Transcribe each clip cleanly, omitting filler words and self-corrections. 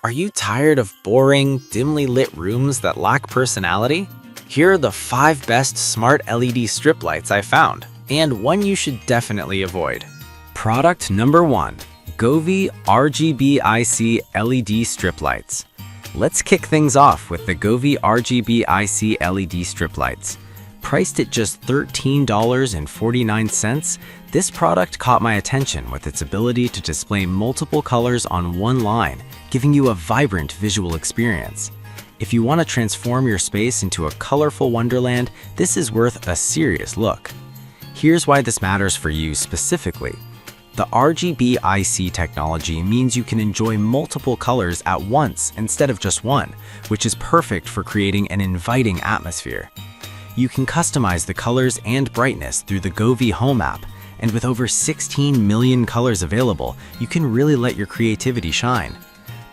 Are you tired of boring, dimly lit rooms that lack personality? Here are the 5 best smart LED strip lights I found, and one you should definitely avoid. Product number 1. Govee RGBIC LED strip lights. Let's kick things off with the Govee RGBIC LED strip lights. Priced at just $13.49, this product caught my attention with its ability to display multiple colors on one line, giving you a vibrant visual experience. If you want to transform your space into a colorful wonderland, this is worth a serious look. Here's why this matters for you specifically. The RGBIC technology means you can enjoy multiple colors at once instead of just one, which is perfect for creating an inviting atmosphere. You can customize the colors and brightness through the Govee Home app, and with over 16 million colors available, you can really let your creativity shine.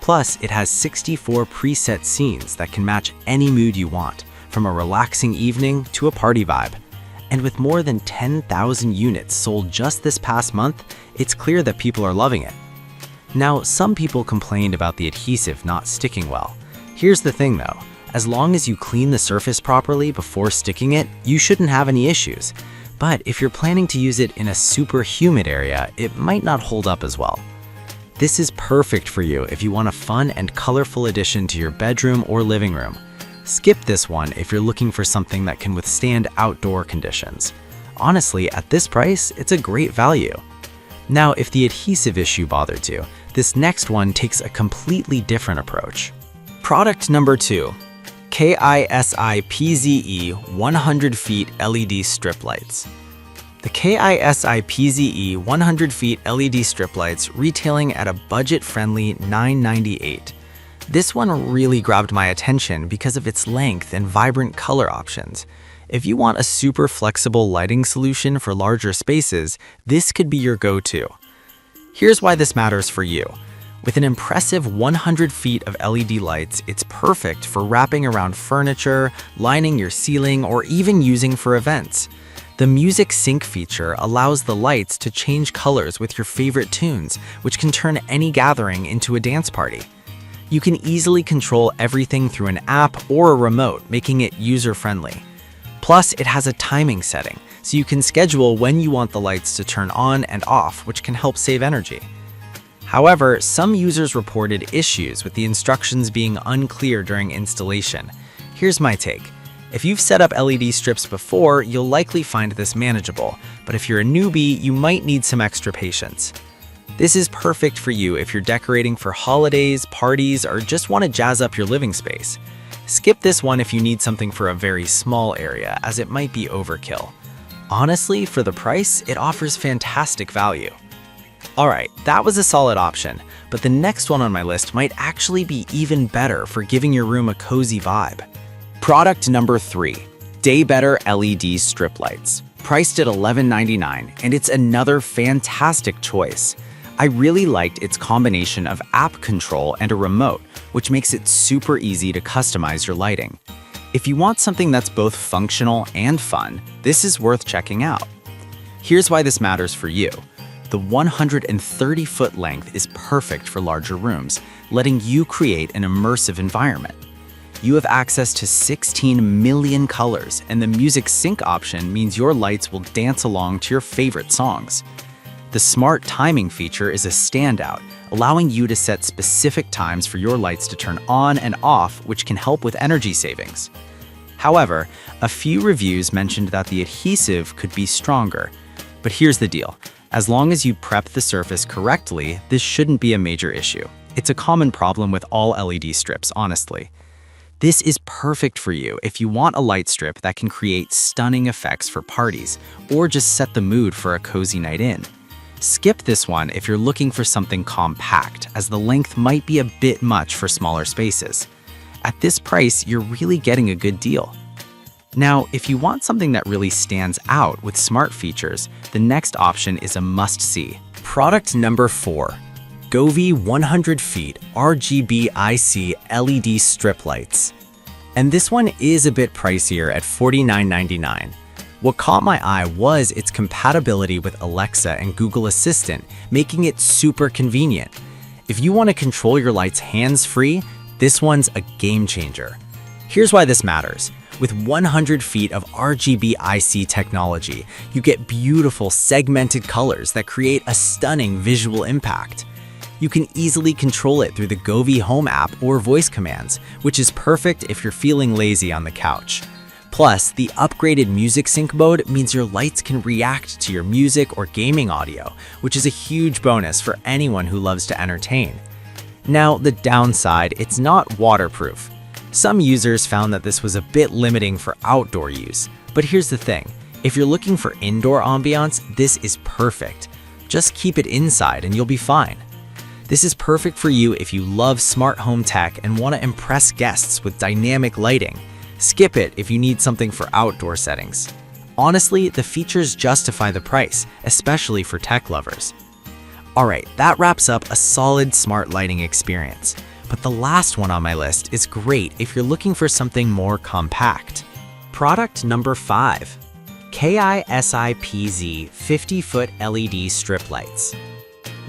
Plus, it has 64 preset scenes that can match any mood you want, from a relaxing evening to a party vibe. And with more than 10,000 units sold just this past month, it's clear that people are loving it. Now, some people complained about the adhesive not sticking well. Here's the thing though, as long as you clean the surface properly before sticking it, you shouldn't have any issues. But if you're planning to use it in a super humid area, it might not hold up as well. This is perfect for you if you want a fun and colorful addition to your bedroom or living room. Skip this one if you're looking for something that can withstand outdoor conditions. Honestly, at this price, it's a great value. Now, if the adhesive issue bothered you, this next one takes a completely different approach. Product number 2. KISI-PZE 100 feet LED strip lights. The KISI-PZE 100 feet LED strip lights retailing at a budget-friendly $9.98. This one really grabbed my attention because of its length and vibrant color options. If you want a super flexible lighting solution for larger spaces, this could be your go-to. Here's why this matters for you. With an impressive 100 feet of LED lights, it's perfect for wrapping around furniture, lining your ceiling, or even using for events. The music sync feature allows the lights to change colors with your favorite tunes, which can turn any gathering into a dance party. You can easily control everything through an app or a remote, making it user-friendly. Plus, it has a timing setting, so you can schedule when you want the lights to turn on and off, which can help save energy. However, some users reported issues with the instructions being unclear during installation. Here's my take. If you've set up LED strips before, you'll likely find this manageable, but if you're a newbie, you might need some extra patience. This is perfect for you if you're decorating for holidays, parties, or just want to jazz up your living space. Skip this one if you need something for a very small area, as it might be overkill. Honestly, for the price, it offers fantastic value. Alright, that was a solid option, but the next one on my list might actually be even better for giving your room a cozy vibe. Product number 3. Day-Better LED strip lights. Priced at $11.99, and it's another fantastic choice. I really liked its combination of app control and a remote, which makes it super easy to customize your lighting. If you want something that's both functional and fun, this is worth checking out. Here's why this matters for you. The 130-foot length is perfect for larger rooms, letting you create an immersive environment. You have access to 16 million colors, and the music sync option means your lights will dance along to your favorite songs. The smart timing feature is a standout, allowing you to set specific times for your lights to turn on and off, which can help with energy savings. However, a few reviews mentioned that the adhesive could be stronger. But here's the deal. As long as you prep the surface correctly, this shouldn't be a major issue. It's a common problem with all LED strips, honestly. This is perfect for you if you want a light strip that can create stunning effects for parties, or just set the mood for a cozy night in. Skip this one if you're looking for something compact, as the length might be a bit much for smaller spaces. At this price, you're really getting a good deal. Now, if you want something that really stands out with smart features, the next option is a must-see. Product number 4. Govee 100 feet RGBIC LED strip lights. And this one is a bit pricier at $49.99. What caught my eye was its compatibility with Alexa and Google Assistant, making it super convenient. If you want to control your lights hands-free, this one's a game changer. Here's why this matters. With 100 feet of RGBIC technology, you get beautiful segmented colors that create a stunning visual impact. You can easily control it through the Govee Home app or voice commands, which is perfect if you're feeling lazy on the couch. Plus, the upgraded music sync mode means your lights can react to your music or gaming audio, which is a huge bonus for anyone who loves to entertain. Now, the downside, it's not waterproof. Some users found that this was a bit limiting for outdoor use, but here's the thing. If you're looking for indoor ambiance, this is perfect. Just keep it inside and you'll be fine. This is perfect for you if you love smart home tech and want to impress guests with dynamic lighting. Skip it if you need something for outdoor settings. Honestly, the features justify the price, especially for tech lovers. Alright, that wraps up a solid smart lighting experience. But the last one on my list is great if you're looking for something more compact. Product number 5. KISIPZ 50-foot LED strip lights.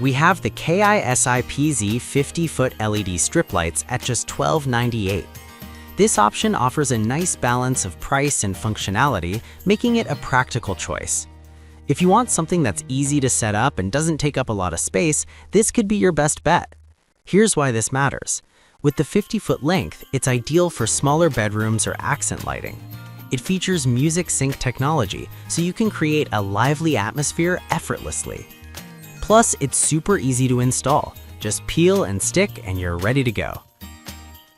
We have the KISIPZ 50-foot LED strip lights at just $12.98. This option offers a nice balance of price and functionality, making it a practical choice. If you want something that's easy to set up and doesn't take up a lot of space, this could be your best bet. Here's why this matters. With the 50-foot length, it's ideal for smaller bedrooms or accent lighting. It features music sync technology, so you can create a lively atmosphere effortlessly. Plus, it's super easy to install. Just peel and stick and you're ready to go.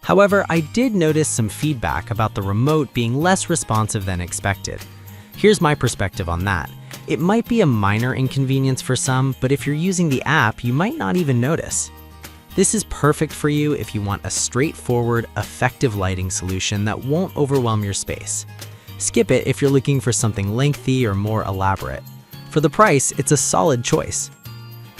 However, I did notice some feedback about the remote being less responsive than expected. Here's my perspective on that. It might be a minor inconvenience for some, but if you're using the app, you might not even notice. This is perfect for you if you want a straightforward, effective lighting solution that won't overwhelm your space. Skip it if you're looking for something lengthy or more elaborate. For the price, it's a solid choice.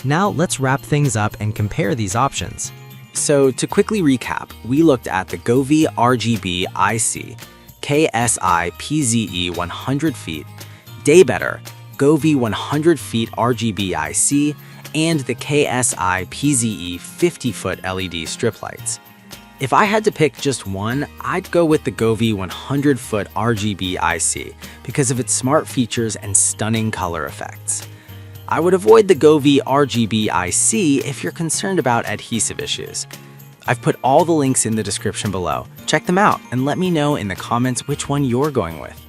Now let's wrap things up and compare these options. So to quickly recap, we looked at the Govee RGBIC, KSI PZE 100 feet, Daybetter, Govee 100 feet RGBIC, and the KSI PZE 50-foot LED strip lights. If I had to pick just one, I'd go with the Govee 100-foot RGBIC because of its smart features and stunning color effects. I would avoid the Govee RGBIC if you're concerned about adhesive issues. I've put all the links in the description below. Check them out and let me know in the comments which one you're going with.